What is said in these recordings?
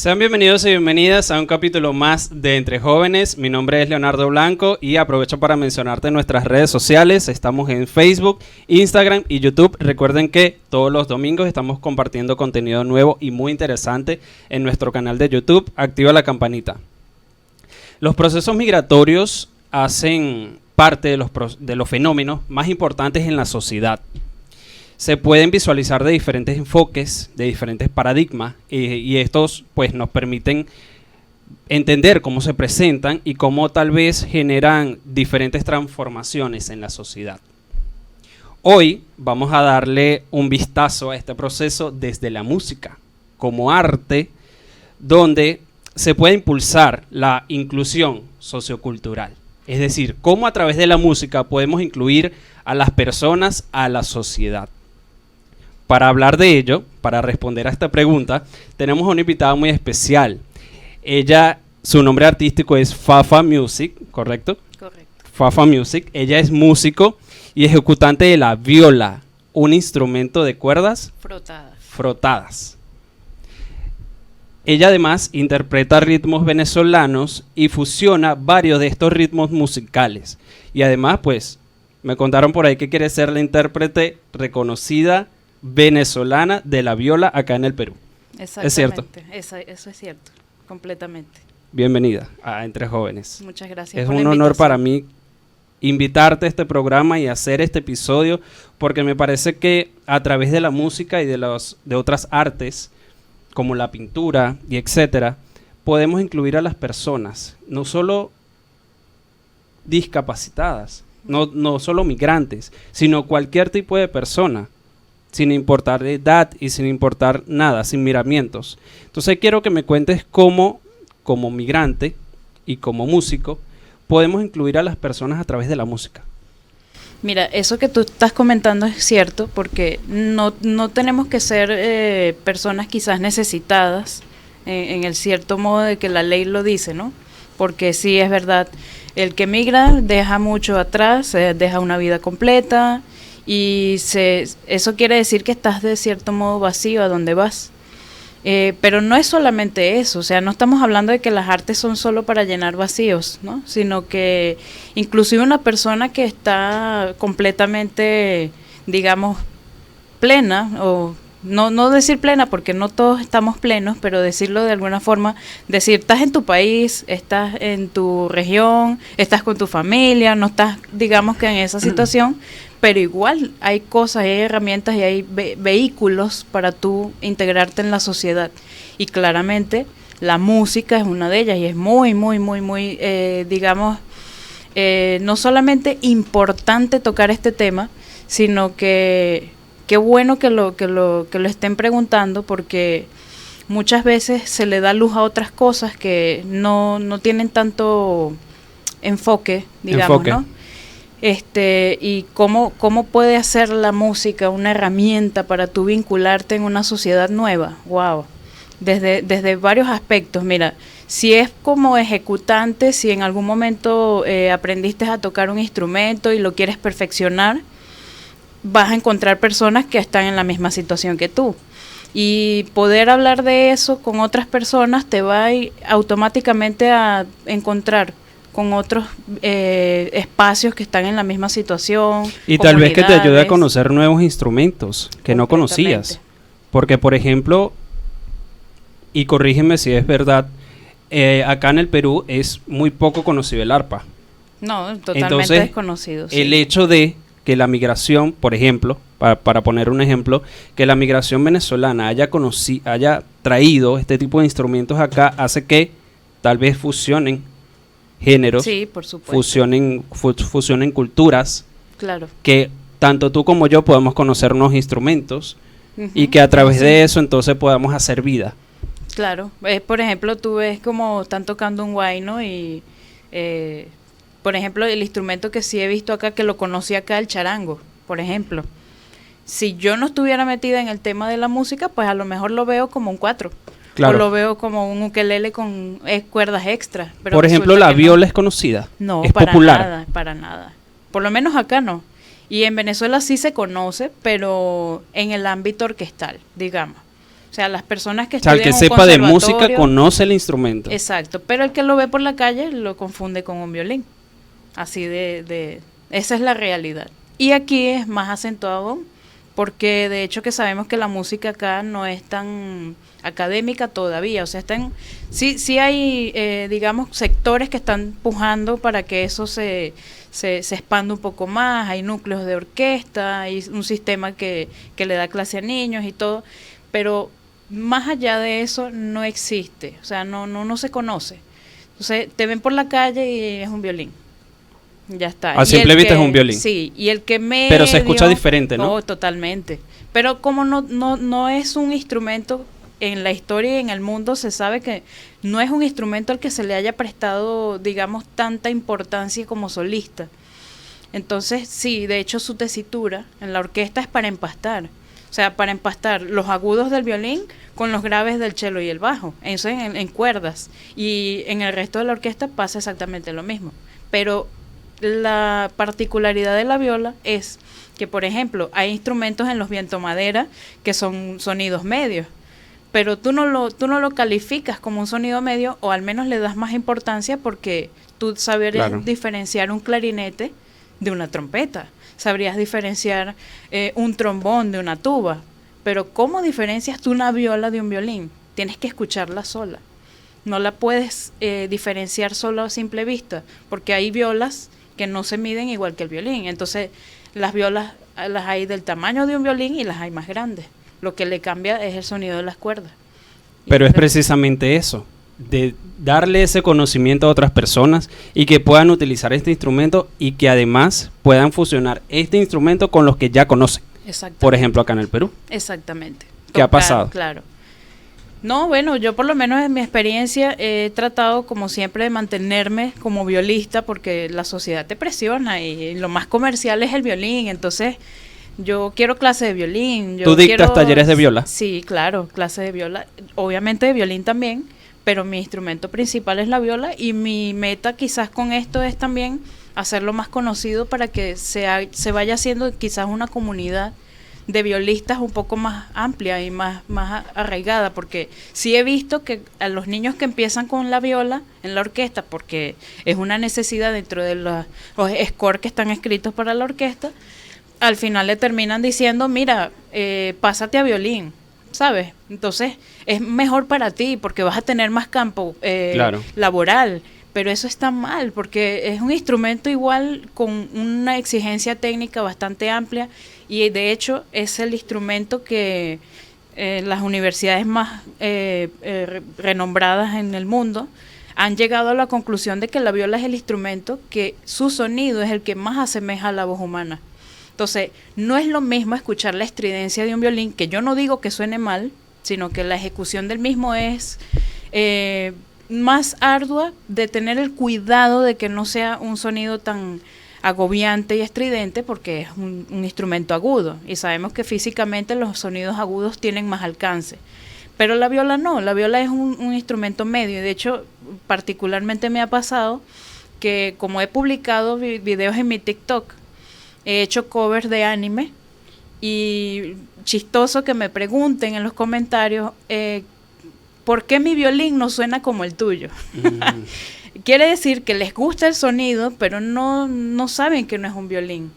Sean bienvenidos y bienvenidas a un capítulo más de Entre Jóvenes. Mi nombre es Leonardo Blanco y aprovecho para mencionarte nuestras redes sociales. Estamos en Facebook, Instagram y YouTube. Recuerden que todos los domingos estamos compartiendo contenido nuevo y muy interesante en nuestro canal de YouTube. Activa la campanita. Los procesos migratorios hacen parte de los fenómenos más importantes en la sociedad. Se pueden visualizar de diferentes enfoques, de diferentes paradigmas, y estos pues nos permiten entender cómo se presentan y cómo tal vez generan diferentes transformaciones en la sociedad. Hoy vamos a darle un vistazo a este proceso desde la música, como arte, donde se puede impulsar la inclusión sociocultural. Es decir, cómo a través de la música podemos incluir a las personas a la sociedad. Para hablar de ello, para responder a esta pregunta, tenemos a una invitada muy especial. Su nombre artístico es Fafa Music, ¿correcto? Correcto. Fafa Music. Ella es músico y ejecutante de la viola, un instrumento de cuerdas frotadas. Ella además interpreta ritmos venezolanos y fusiona varios de estos ritmos musicales. Y además, pues, me contaron por ahí que quiere ser la intérprete reconocida venezolana de la viola acá en el Perú. Exactamente. ¿Es cierto? Eso es cierto, completamente. Bienvenida a Entre Jóvenes. Muchas gracias. Es un honor para mí invitarte a este programa y hacer este episodio, porque me parece que a través de la música y de otras artes, como la pintura y etcétera, podemos incluir a las personas, no solo discapacitadas, no solo migrantes, sino cualquier tipo de persona, sin importar edad y sin importar nada, sin miramientos. Entonces quiero que me cuentes cómo, como migrante y como músico, podemos incluir a las personas a través de la música. Mira, eso que tú estás comentando es cierto, porque no tenemos que ser personas quizás necesitadas, en el cierto modo de que la ley lo dice, ¿no? Porque sí es verdad, el que migra deja mucho atrás, deja una vida completa, y eso quiere decir que estás de cierto modo vacío a donde vas. Pero no es solamente eso, o sea, no estamos hablando de que las artes son solo para llenar vacíos, ¿no? Sino que inclusive una persona que está completamente, digamos, plena, o no decir plena porque no todos estamos plenos, pero decirlo de alguna forma, decir, estás en tu país, estás en tu región, estás con tu familia, no estás, digamos que en esa situación, pero igual hay cosas, hay herramientas y hay vehículos para tú integrarte en la sociedad. Y claramente la música es una de ellas y es muy, digamos, no solamente importante tocar este tema, sino que qué bueno que lo estén preguntando, porque muchas veces se le da luz a otras cosas que no tienen tanto enfoque, digamos, ¿no? Y cómo puede hacer la música una herramienta para tú vincularte en una sociedad nueva. Wow. Desde varios aspectos. Mira, si es como ejecutante, si en algún momento aprendiste a tocar un instrumento y lo quieres perfeccionar, vas a encontrar personas que están en la misma situación que tú. Y poder hablar de eso con otras personas te va a ir automáticamente a encontrar con otros espacios que están en la misma situación. Y tal vez que te ayude a conocer nuevos instrumentos que no conocías. Porque, por ejemplo, y corrígeme si es verdad, acá en el Perú es muy poco conocido el arpa. No, totalmente. Entonces, desconocido. Sí. El hecho de que la migración, por ejemplo, para poner un ejemplo, que la migración venezolana haya traído este tipo de instrumentos acá, hace que tal vez fusionen géneros, sí, por supuesto, fusionen culturas, claro, que tanto tú como yo podamos conocer unos instrumentos y que a través de eso entonces podamos hacer vida. Claro, por ejemplo, tú ves como están tocando un huayno y, por ejemplo, el instrumento que sí he visto acá, que lo conocí acá, el charango, por ejemplo. Si yo no estuviera metida en el tema de la música, pues a lo mejor lo veo como un cuatro. Claro. O lo veo como un ukelele con cuerdas extras. Pero por ejemplo, la viola es conocida. No, es popular. Para nada. Por lo menos acá no. Y en Venezuela sí se conoce, pero en el ámbito orquestal, digamos. O sea, las personas que O sea, el que estudian un sepa de música conservatorio, conoce el instrumento. exacto, pero el que lo ve por la calle lo confunde con un violín. Así esa es la realidad. Y aquí es más acentuado aún, porque de hecho que sabemos que la música acá no es tan académica todavía, o sea, sí hay, digamos, sectores que están pujando para que eso se expanda un poco más, hay núcleos de orquesta, hay un sistema que le da clase a niños y todo, pero más allá de eso no existe, o sea, no se conoce. Entonces, te ven por la calle y es un violín. Ya está. A simple vista es un violín. Sí, y el que pero se escucha diferente, ¿no? Oh, totalmente. Pero como no es un instrumento, en la historia y en el mundo se sabe que no es un instrumento al que se le haya prestado, digamos, tanta importancia como solista. Entonces, sí, de hecho su tesitura en la orquesta es para empastar. O sea, para empastar los agudos del violín con los graves del cello y el bajo, eso en cuerdas. Y en el resto de la orquesta pasa exactamente lo mismo. Pero la particularidad de la viola es que, por ejemplo, hay instrumentos en los vientomadera que son sonidos medios, pero tú no lo calificas como un sonido medio, o al menos le das más importancia porque tú sabrías diferenciar un clarinete de una trompeta, sabrías diferenciar un trombón de una tuba, pero ¿cómo diferencias tú una viola de un violín? Tienes que escucharla sola, no la puedes diferenciar solo a simple vista, porque hay violas que no se miden igual que el violín. Entonces, las violas las hay del tamaño de un violín y las hay más grandes. Lo que le cambia es el sonido de las cuerdas. Pero es precisamente eso, de darle ese conocimiento a otras personas y que puedan utilizar este instrumento y que además puedan fusionar este instrumento con los que ya conocen. Por ejemplo, acá en el Perú. Exactamente. ¿Qué ha pasado? Claro. No, bueno, yo por lo menos en mi experiencia he tratado como siempre de mantenerme como violista porque la sociedad te presiona y lo más comercial es el violín, entonces yo quiero clase de violín. ¿Tú dictas talleres de viola? Sí, claro, clase de viola, obviamente de violín también, pero mi instrumento principal es la viola y mi meta quizás con esto es también hacerlo más conocido para que se vaya haciendo quizás una comunidad de violistas un poco más amplia y más arraigada, porque sí he visto que a los niños que empiezan con la viola en la orquesta, porque es una necesidad dentro de los scores que están escritos para la orquesta, al final le terminan diciendo, mira, pásate a violín, ¿sabes? Entonces es mejor para ti porque vas a tener más campo laboral. Pero eso está mal, porque es un instrumento igual con una exigencia técnica bastante amplia y de hecho es el instrumento que las universidades más renombradas en el mundo han llegado a la conclusión de que la viola es el instrumento que su sonido es el que más asemeja a la voz humana. Entonces, no es lo mismo escuchar la estridencia de un violín, que yo no digo que suene mal, sino que la ejecución del mismo es más ardua, de tener el cuidado de que no sea un sonido tan agobiante y estridente porque es un instrumento agudo y sabemos que físicamente los sonidos agudos tienen más alcance, pero la viola no, la viola es un instrumento medio y de hecho particularmente me ha pasado que como he publicado videos en mi TikTok, he hecho covers de anime y chistoso que me pregunten en los comentarios ¿por qué mi violín no suena como el tuyo? Quiere decir que les gusta el sonido, pero no saben que no es un violín,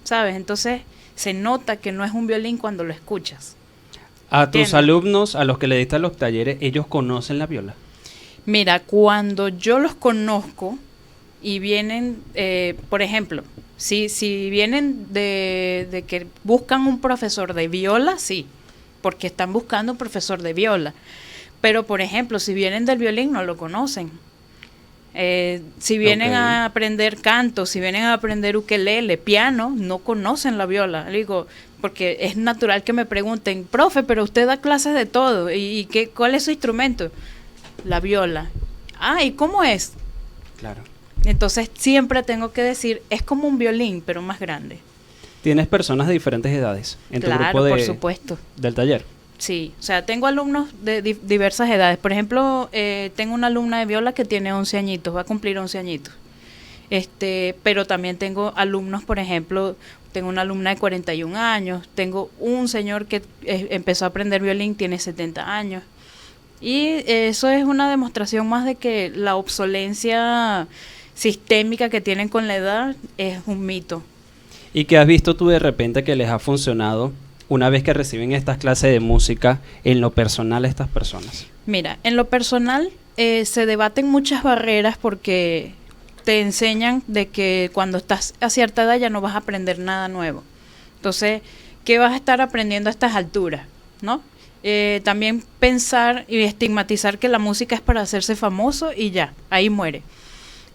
¿sabes? Entonces se nota que no es un violín cuando lo escuchas. ¿A tus alumnos, a los que le dictas los talleres, ellos conocen la viola? Mira, cuando yo los conozco y vienen, por ejemplo, si vienen de que buscan un profesor de viola, sí, porque están buscando un profesor de viola. Pero, por ejemplo, si vienen del violín, no lo conocen. Si vienen a aprender canto, si vienen a aprender ukelele, piano, no conocen la viola. Le digo, porque es natural que me pregunten, profe, pero usted da clases de todo, ¿y cuál es su instrumento? La viola. Ah, ¿y cómo es? Claro. Entonces, siempre tengo que decir, es como un violín, pero más grande. ¿Tienes personas de diferentes edades en tu grupo por supuesto. Del taller? Sí, o sea, tengo alumnos de diversas edades. Por ejemplo, tengo una alumna de viola que tiene 11 añitos, va a cumplir 11 añitos. Pero también tengo alumnos, por ejemplo, tengo una alumna de 41 años, tengo un señor que empezó a aprender violín, tiene 70 años. Y eso es una demostración más de que la obsolencia sistémica que tienen con la edad es un mito. ¿Y qué has visto tú de repente que les ha funcionado una vez que reciben estas clases de música en lo personal a estas personas? Mira, en lo personal se debaten muchas barreras porque te enseñan de que cuando estás a cierta edad ya no vas a aprender nada nuevo. Entonces, ¿qué vas a estar aprendiendo a estas alturas? ¿No? También pensar y estigmatizar que la música es para hacerse famoso y ya, ahí muere.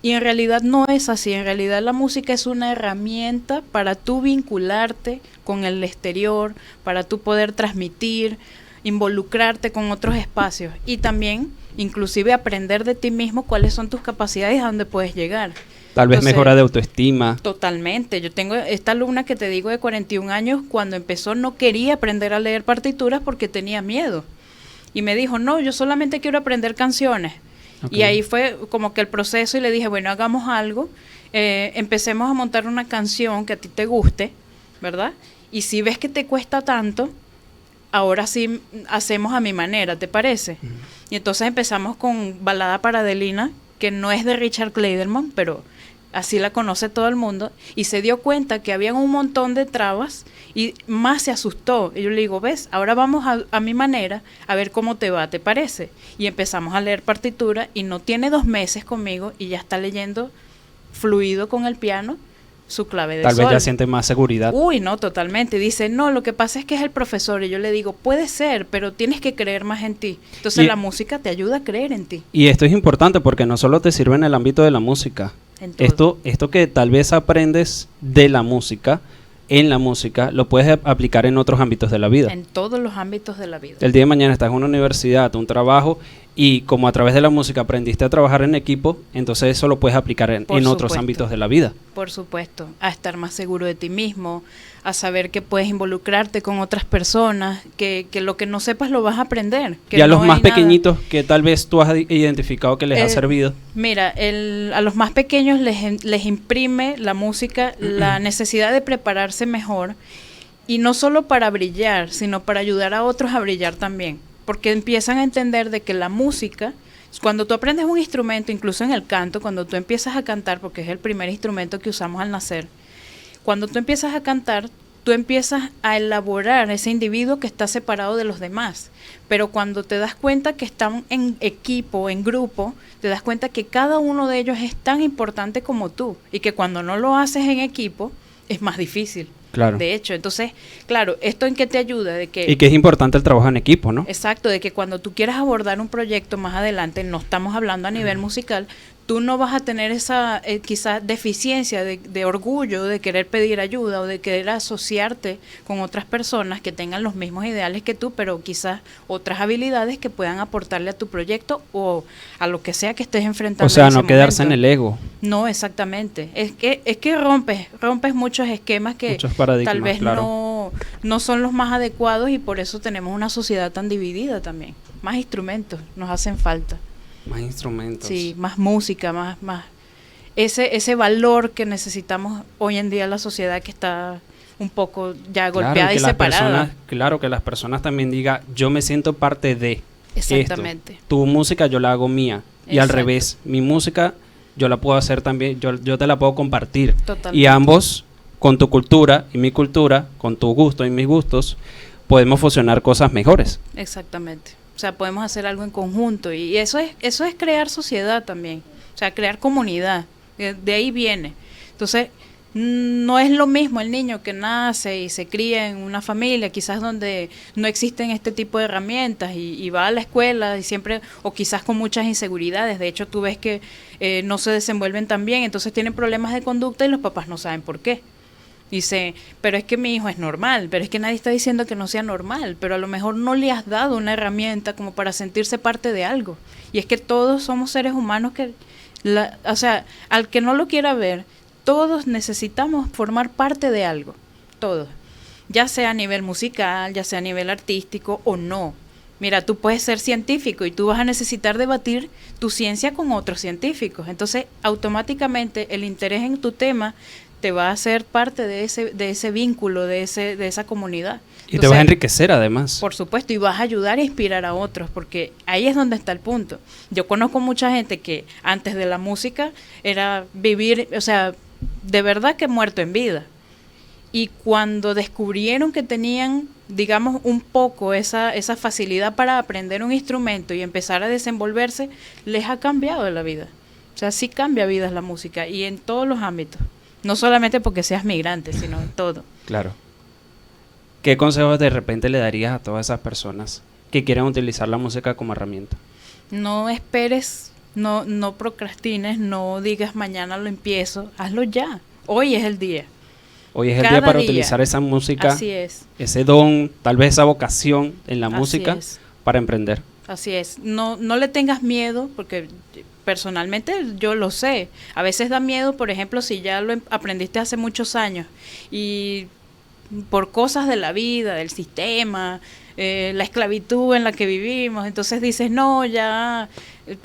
Y en realidad no es así, en realidad la música es una herramienta para tú vincularte con el exterior, para tú poder transmitir, involucrarte con otros espacios y también inclusive aprender de ti mismo cuáles son tus capacidades y a dónde puedes llegar. Tal vez mejora de autoestima. Totalmente. Yo tengo esta alumna que te digo de 41 años, cuando empezó no quería aprender a leer partituras porque tenía miedo. Y me dijo, no, yo solamente quiero aprender canciones. Okay. Y ahí fue como que el proceso y le dije, bueno, hagamos algo, empecemos a montar una canción que a ti te guste, ¿verdad? Y si ves que te cuesta tanto, ahora sí hacemos a mi manera, ¿te parece? Y entonces empezamos con Balada para Adelina, que no es de Richard Clayderman, pero así la conoce todo el mundo, y se dio cuenta que había un montón de trabas y más se asustó. Y yo le digo, ves, ahora vamos a mi manera a ver cómo te va, ¿te parece? Y empezamos a leer partitura y no tiene 2 meses conmigo y ya está leyendo fluido con el piano su clave de sol. Tal vez ya siente más seguridad. Uy, no, totalmente. Dice, no, lo que pasa es que es el profesor. Y yo le digo, puede ser, pero tienes que creer más en ti. Entonces la música te ayuda a creer en ti. Y esto es importante porque no solo te sirve en el ámbito de la música. Esto que tal vez aprendes de la música, en la música, lo puedes aplicar en otros ámbitos de la vida. En todos los ámbitos de la vida. El día de mañana estás en una universidad, un trabajo, y como a través de la música aprendiste a trabajar en equipo, entonces eso lo puedes aplicar en otros ámbitos de la vida. Por supuesto, a estar más seguro de ti mismo, a saber que puedes involucrarte con otras personas, que lo que no sepas lo vas a aprender. Que y a los más pequeñitos que tal vez tú has identificado que les ha servido. Mira, a los más pequeños les imprime la música la necesidad de prepararse mejor, y no solo para brillar, sino para ayudar a otros a brillar también. Porque empiezan a entender de que la música, cuando tú aprendes un instrumento, incluso en el canto, cuando tú empiezas a cantar, porque es el primer instrumento que usamos al nacer, cuando tú empiezas a cantar, tú empiezas a elaborar ese individuo que está separado de los demás. Pero cuando te das cuenta que están en equipo, en grupo, te das cuenta que cada uno de ellos es tan importante como tú, y que cuando no lo haces en equipo, es más difícil. Claro. De hecho, entonces, claro, ¿esto en qué te ayuda? Y que es importante el trabajo en equipo, ¿no? Exacto, de que cuando tú quieras abordar un proyecto más adelante, no estamos hablando a nivel musical, tú no vas a tener esa quizás deficiencia de orgullo, de querer pedir ayuda o de querer asociarte con otras personas que tengan los mismos ideales que tú, pero quizás otras habilidades que puedan aportarle a tu proyecto o a lo que sea que estés enfrentando. O sea, no quedarse en el ego. No, exactamente. Es que rompes muchos esquemas que tal vez claro, no son los más adecuados, y por eso tenemos una sociedad tan dividida también. Más instrumentos nos hacen falta. Más instrumentos. Sí, más música, más ese valor que necesitamos hoy en día en la sociedad, que está un poco ya golpeada y separada. Claro, que las personas también digan, yo me siento parte de exactamente esto. Tu música yo la hago mía. Y exacto, al revés, mi música yo la puedo hacer también, yo te la puedo compartir. Totalmente. Y ambos, con tu cultura y mi cultura, con tu gusto y mis gustos, podemos fusionar cosas mejores. Exactamente. O sea, podemos hacer algo en conjunto, y eso es crear sociedad también, o sea, crear comunidad, de ahí viene. Entonces, no es lo mismo el niño que nace y se cría en una familia, quizás donde no existen este tipo de herramientas, y va a la escuela y siempre, o quizás con muchas inseguridades. De hecho, tú ves que no se desenvuelven tan bien, entonces tienen problemas de conducta y los papás no saben por qué. Dice, pero es que mi hijo es normal, pero es que nadie está diciendo que no sea normal, pero a lo mejor no le has dado una herramienta como para sentirse parte de algo. Y es que todos somos seres humanos que, o sea, al que no lo quiera ver, todos necesitamos formar parte de algo, todos. Ya sea a nivel musical, ya sea a nivel artístico o no. Mira, tú puedes ser científico y tú vas a necesitar debatir tu ciencia con otros científicos. Entonces, automáticamente el interés en tu tema te va a hacer parte de ese vínculo, de esa comunidad. Y te vas a enriquecer además. Por supuesto, y vas a ayudar a inspirar a otros, porque ahí es donde está el punto. Yo conozco mucha gente que antes de la música era vivir, o sea, de verdad que muerto en vida. Y cuando descubrieron que tenían, digamos, un poco esa facilidad para aprender un instrumento y empezar a desenvolverse, les ha cambiado la vida. O sea, sí cambia vidas la música y en todos los ámbitos. No solamente porque seas migrante, sino en todo. Claro. ¿Qué consejos de repente le darías a todas esas personas que quieren utilizar la música como herramienta? No esperes, no procrastines, no digas mañana lo empiezo, hazlo ya. Hoy es el día. Hoy es el día para utilizar esa música, así es, ese don, tal vez esa vocación en la así música es, para emprender. Así es. No le tengas miedo, porque personalmente yo lo sé. A veces da miedo, por ejemplo, si ya lo aprendiste hace muchos años y por cosas de la vida, del sistema, la esclavitud en la que vivimos, entonces dices, no, ya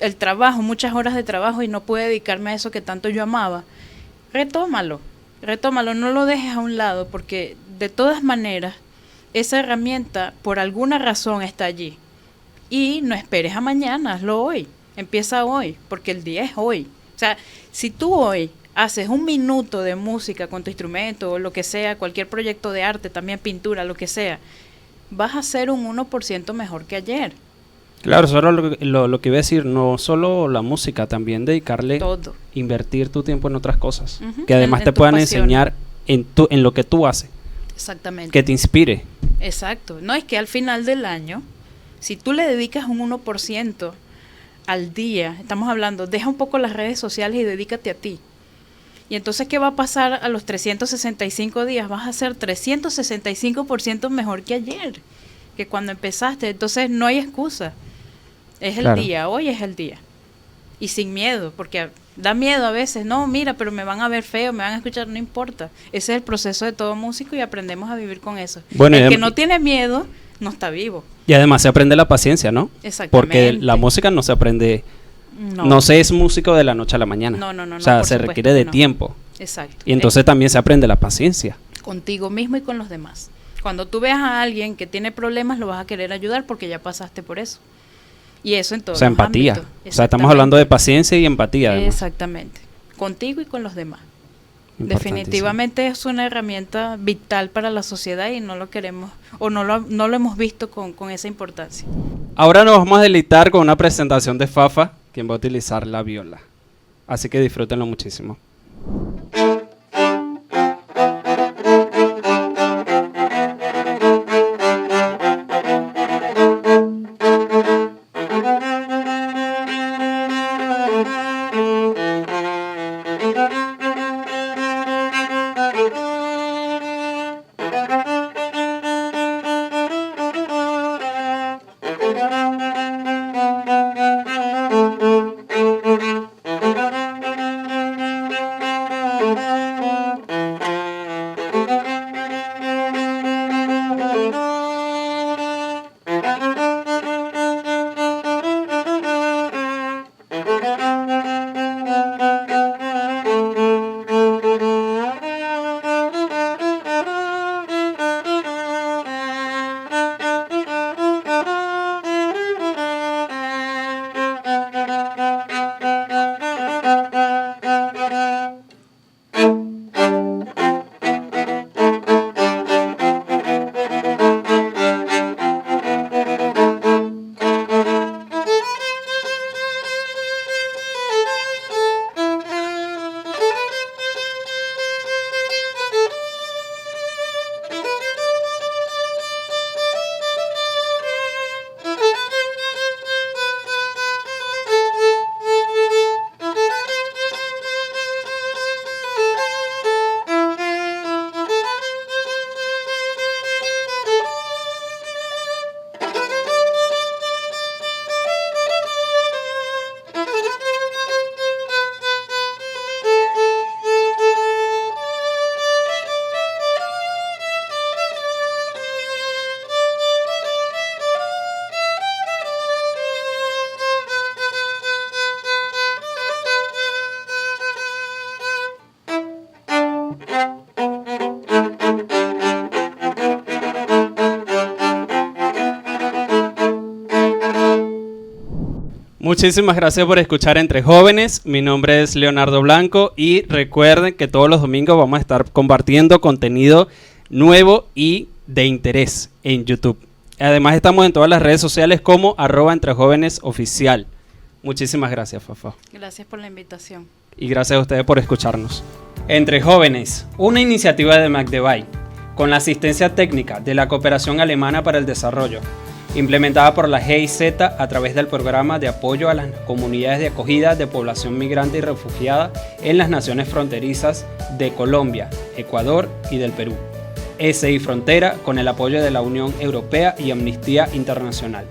el trabajo, muchas horas de trabajo y no puedo dedicarme a eso que tanto yo amaba. Retómalo, no lo dejes a un lado, porque de todas maneras esa herramienta por alguna razón está allí. Y no esperes a mañana, hazlo hoy, empieza hoy, porque el día es hoy. O sea, si tú hoy haces 1 minuto de música con tu instrumento o lo que sea, cualquier proyecto de arte, también pintura, lo que sea, vas a ser un 1% mejor que ayer. Claro, solo lo que iba a decir, no solo la música, también dedicarle, todo, invertir tu tiempo en otras cosas, que en además te puedan pasión. enseñar en lo que tú haces. Exactamente. Que te inspire. Exacto. No, es que al final del año, si tú le dedicas un 1% al día, estamos hablando, deja un poco las redes sociales y dedícate a ti. Y entonces, ¿qué va a pasar a los 365 días? Vas a ser 365% mejor que ayer, que cuando empezaste. Entonces, no hay excusa. Es el día, hoy es el día. Y sin miedo, porque da miedo a veces. No, mira, pero me van a ver feo, me van a escuchar, no importa. Ese es el proceso de todo músico y aprendemos a vivir con eso. Bueno, el que no tiene miedo, no está vivo. Y además se aprende la paciencia, ¿no? Exactamente. Porque la música no se aprende... No se es músico de la noche a la mañana. No. O sea, se requiere de tiempo. Exacto. Y entonces también se aprende la paciencia. Contigo mismo y con los demás. Cuando tú veas a alguien que tiene problemas, lo vas a querer ayudar porque ya pasaste por eso. Y eso en todo. O sea, empatía. O sea, estamos hablando de paciencia y empatía. Además. Exactamente. Contigo y con los demás. Definitivamente es una herramienta vital para la sociedad y no lo queremos, o no lo hemos visto con esa importancia. Ahora nos vamos a deleitar con una presentación de Fafa, quien va a utilizar la viola. Así que disfrútenlo muchísimo. Muchísimas gracias por escuchar Entre Jóvenes. Mi nombre es Leonardo Blanco y recuerden que todos los domingos vamos a estar compartiendo contenido nuevo y de interés en YouTube. Además estamos en todas las redes sociales como @entrejovenesoficial. Muchísimas gracias, Fafa. Gracias por la invitación. Y gracias a ustedes por escucharnos. Entre Jóvenes, una iniciativa de Magdevay, con la asistencia técnica de la Cooperación Alemana para el Desarrollo, implementada por la GIZ a través del Programa de Apoyo a las Comunidades de Acogida de Población Migrante y Refugiada en las naciones fronterizas de Colombia, Ecuador y del Perú. SI Frontera, con el apoyo de la Unión Europea y Amnistía Internacional.